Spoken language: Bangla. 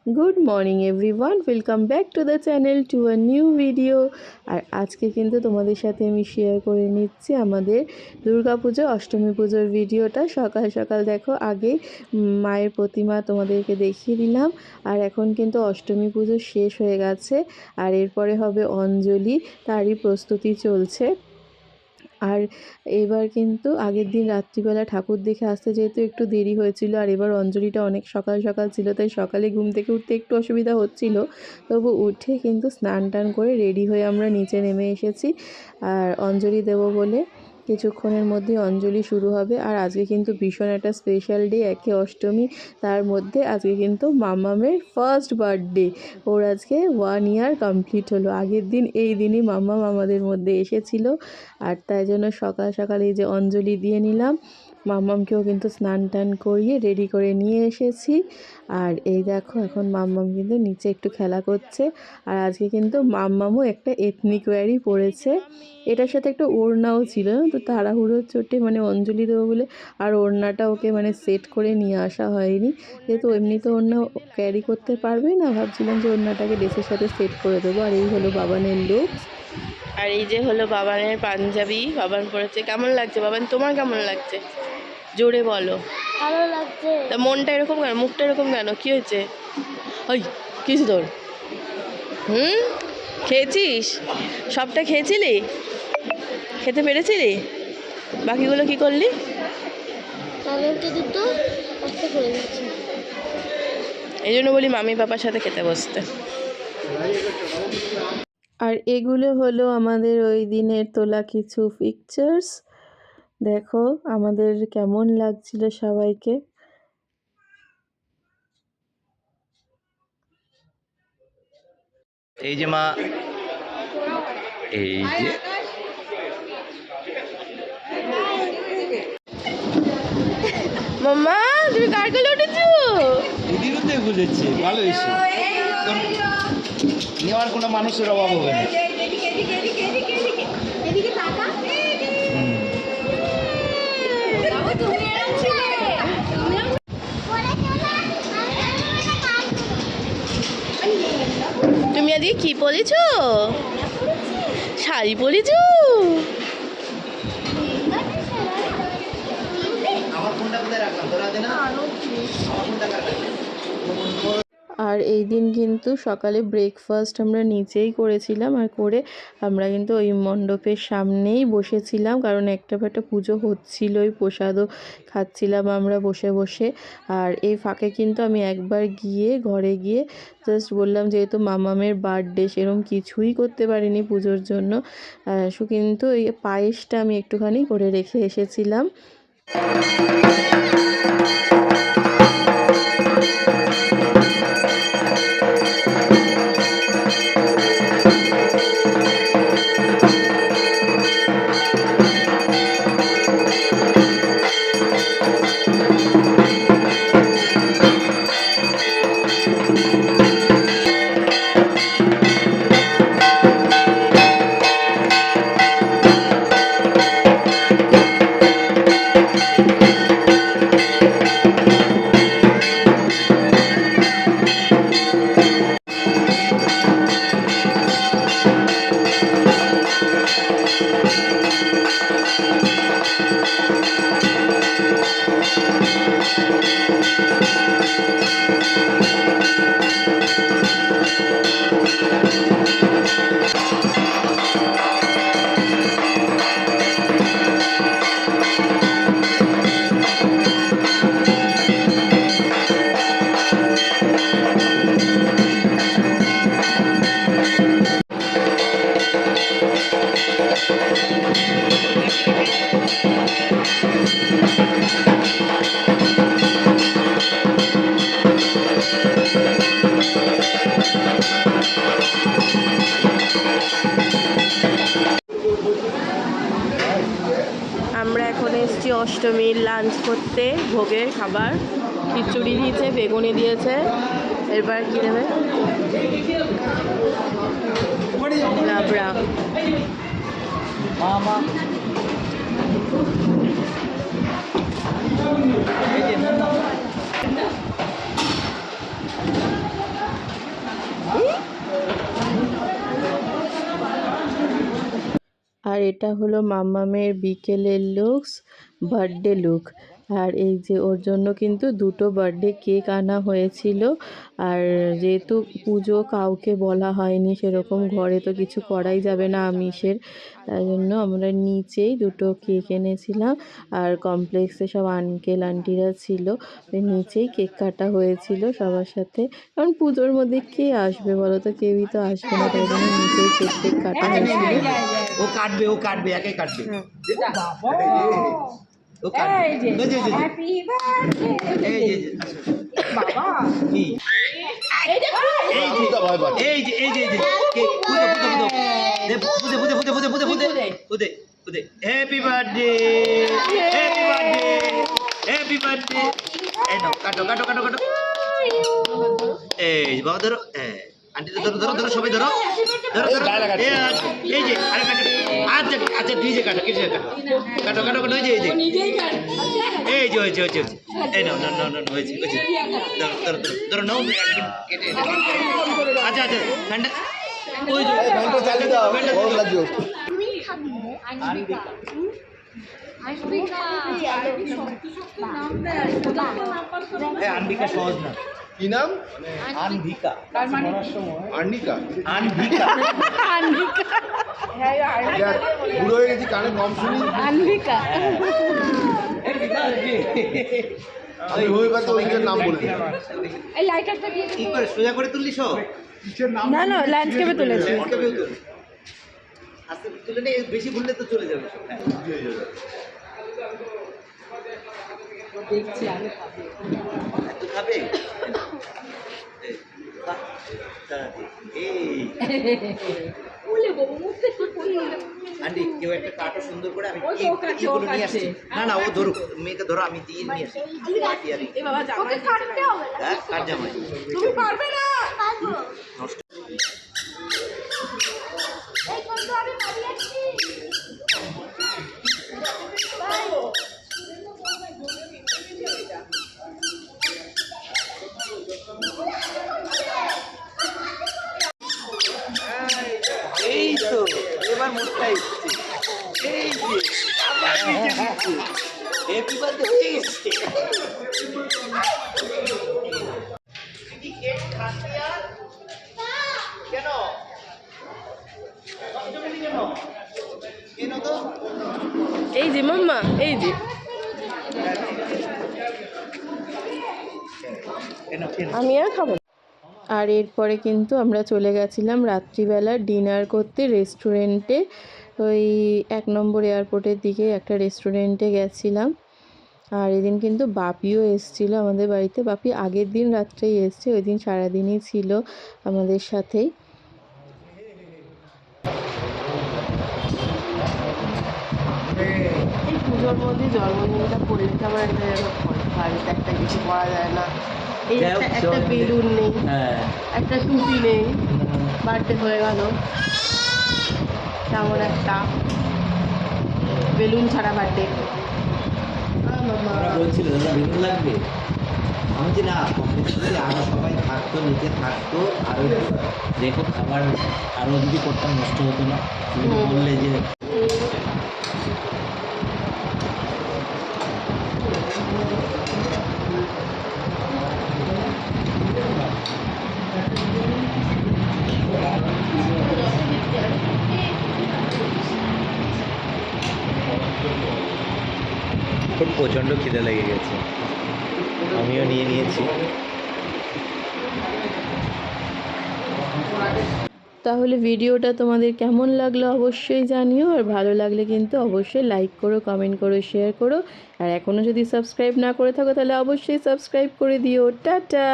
Good morning everyone, welcome back to the channel to a new video. আর আজকে কিন্তু তোমাদের সাথে আমি শেয়ার করে নিচ্ছি আমাদের দুর্গাপুজো অষ্টমী পুজোর ভিডিওটা। সকাল সকাল দেখো, আগে মায়ের প্রতিমা তোমাদেরকে দেখিয়ে দিলাম। আর এখন কিন্তু অষ্টমী পুজো শেষ হয়ে গেছে, আর এরপরে হবে অঞ্জলি, তারই প্রস্তুতি চলছে। আর এবার কিন্তু আগের দিন রাত্রিবেলা ঠাকুর দেখে আসতে যেহেতু একটু দেরি হয়েছিল, আর এবার অঞ্জলিটা অনেক সকাল সকাল ছিল, তাই সকালে ঘুম থেকে উঠতে একটু অসুবিধা হচ্ছিল। তবু উঠে কিন্তু স্নান টান করে রেডি হয়ে আমরা নিচে নেমে এসেছি আর অঞ্জলি দেব বলে। কিছুক্ষণের মধ্যে অঞ্জলি শুরু হবে। আর আজকে কিন্তু ভীষণ একটা স্পেশাল ডে, একে অষ্টমী, তার মধ্যে আজকে কিন্তু মাম্মামের ফার্স্ট বার্থডে। ওর আজকে 1 ইয়ার কমপ্লিট হলো। আগের দিন এই দিনই মাম্মাম আমাদের মধ্যে এসেছিল, আর তাই জন্য সকাল সকাল এই যে অঞ্জলি দিয়ে নিলাম। মাম্মামকেও কিন্তু স্নান টান করিয়ে রেডি করে নিয়ে এসেছি। আর এই দেখো, এখন মাম্মাম কিন্তু নিচে একটু খেলা করছে। আর আজকে কিন্তু মাম্মামও একটা এথনিক ওয়্যারই পরেছে, এটার সাথে একটা ওড়নাও ছিল। তো তাড়াহুড়োর চোটে মানে অঞ্জলি দেবো বলে আর ওড়নাটা ওকে মানে সেট করে নিয়ে আসা হয়নি, যেহেতু এমনিতে ওড়না ক্যারি করতে পারবে না। ভাবছিলাম যে ওড়নাটাকে ড্রেসের সাথে সেট করে দেবো। আর এই হলো বাবানের লুক। আর এই যে হলো বাবানের পাঞ্জাবি, বাবান পরেছে। কেমন লাগছে বাবান? তোমার কেমন লাগছে জোরে বলো। ভালো লাগছে। তা মনটা এরকম কেন, মুখটা এরকম কেন, কি হয়েছে? ওই কিছু তোর খেয়েছিস? সবটা খেয়েছিলি? খেতে পেরেছিলি? বাকিগুলো কি করলি? মামিকে দিত, একটা করে দিচ্ছি। এই জন্য বলি মামি পাপার সাথে খেতে বসতে। আর এগুলো হলো আমাদের ওই দিনের তোলা কিছু পিকচার্স। দেখো আমাদের কেমন লাগছিল সবাইকে। এই যে মা, এই যে মাম্মা, তুমি কার কোলে উঠেছো? দিদির উদ্যোগ বুঝেছি, ভালো হয়েছে। নেওয়ার কোনো মানুষের অভাব হবে না। তুমি আজকে কি পরেছো? শাড়ি পরেছো? আমার ফোনটা কোথায় রাখলাম? তোরা দে না, আমার ফোনটা কার কাছে? আর এই দিন কিন্তু সকালে ব্রেকফাস্ট আমরা নিচেই করেছিলাম, আর করে আমরা কিন্তু ওই মণ্ডপের সামনেই বসেছিলাম, কারণ একটা পুজো হচ্ছিলোই, প্রসাদও খাচ্ছিলাম আমরা বসে বসে। আর এই ফাঁকে কিন্তু আমি একবার গিয়ে ঘরে গিয়ে জাস্ট বললাম, যেহেতু মামামের বার্থডে, সেরকম কিছুই করতে পারিনি পুজোর জন্য, কিন্তু এই পায়েসটা আমি একটুখানি করে রেখে এসেছিলাম। আমরা এখন এসেছি অষ্টমীর লাঞ্চ করতে, ভোগের খাবার। খিচুড়ি দিয়েছে, বেগুনি দিয়েছে, এরপর কি দেবে? লাবড়া। মামা এই যে আর এটা হলো মাম্মামের বিকেলের লুকস, বার্থডে লুক। আর এই যে ওর জন্য কিন্তু দুটো বার্থডে কেক আনা হয়েছিল। আর যেহেতু পুজো কাউকে বলা হয়নি সেরকম, ঘরে তো কিছু করাই যাবে না আমিষের, তাই জন্য আমরা নিচেই দুটো কেক এনেছিলাম। আর কমপ্লেক্সে সব আঙ্কেল আন্টিরা ছিল, ওই নিচেই কেক কাটা হয়েছিল সবার সাথে। কারণ পুজোর মধ্যে কে আসবে বলো তো, কেউই তো আসবে না, তাই জন্য নিচেই কেক টেক কাটা হয়েছিল। ও কাটবে একাই কাটবে। ও কাটবে। হ্যাপি বার্থডে এই যে বাবা কি? এই যে কে পুদে হ্যাপি বার্থডে হ্যাপি বার্থডে। এই নাও কাটো এই বাবা ধরো, হ্যাঁ আন্টি ধরো সবাই ধরো এই যে আরে আচ্ছা নিজে কাটো এই যে হয়েছে এই নাও হয়েছে ধরো নাও কেটে আচ্ছা ফ্যানটা ওই যে চালিয়ে দাও গরম লাগছে। আনভিকা সহজ না। কি নাম? আনভিকা আর্নিকা। আনভিকা বুড়ো হয়ে গেছি, কানে কম শুনি। আনভিকা আমি হয়ে তো ওইটার নাম বলি। এই লাইটারটা দিয়ে কি করে সোজা করে তুললি সব? না ল্যান্ডস্কেপে তুলেছি। আস্তে তুলে নে, বেশি ভুললে তো চলে যাবে সব। দেখছি আমি এত খাবে? বাহ, তাড়াতাড়ি। বলে বাবু মুখে কি বলি আন্টি কেউ একটা কাটো সুন্দর করে, আমি ওই তো ও কাটছে, ও নিয়ে আসছি। কাটছে। না ও ধরুক, মেয়েকে ধরো, আমি দিয়ে নিয়ে আসি। বাটি আর এই বাবা জামাই কাটতে হবে হ্যাঁ কার জামাই তুমি পারবে না নষ্ট। এই তো এবার মোটটা এসছে, এই যে আবার নিচে দিচ্ছে। হ্যাপি বার্থডে হয়ে গেছে। কেন কেন তো এই যে মাম্মা, এই যে আমি আর খাবো না। আর এরপরে কিন্তু আমরা চলে গেছিলাম রাত্রিবেলা ডিনার করতে রেস্টুরেন্টে। ওই 1 নম্বর এয়ারপোর্টের দিকে একটা রেস্টুরেন্টে গেছিলাম। আর এদিন কিন্তু বাপিও এসেছিলো আমাদের বাড়িতে। বাপি আগের দিন রাত্রেই এসছে, ওই দিন সারাদিনই ছিল আমাদের সাথেই। এই পুজোর মধ্যে জন্মদিনটা করলে তো আমার একটা যেন বাড়িতে একটা কিছু করা যায় না। এই একটা বেলুন নেই, একটা টুপি নেই, বার্থডে হয়ে গেল, তেমন একটা বেলুন ছাড়া বার্থডে। ওরা বলছিল দাদা বেলুন লাগবে, আমি যে না কমপ্লিটলি আরো সবাই থাকতো, নিচে থাকতো, আরো দেখো খাবার আরো যদি করতাম নষ্ট হতো না। তুমি তো বললে যে এখন প্রচণ্ড খিদে লেগে গেছে, আমিও নিয়ে নিয়েছি। তাহলে ভিডিওটা তোমাদের কেমন লাগলো অবশ্যই জানিও। আর ভালো লাগলে কিন্তু অবশ্যই লাইক করো, কমেন্ট করো, শেয়ার করো। আর এখনও যদি সাবস্ক্রাইব না করে থাকো তাহলে অবশ্যই সাবস্ক্রাইব করে দিও। টাটা।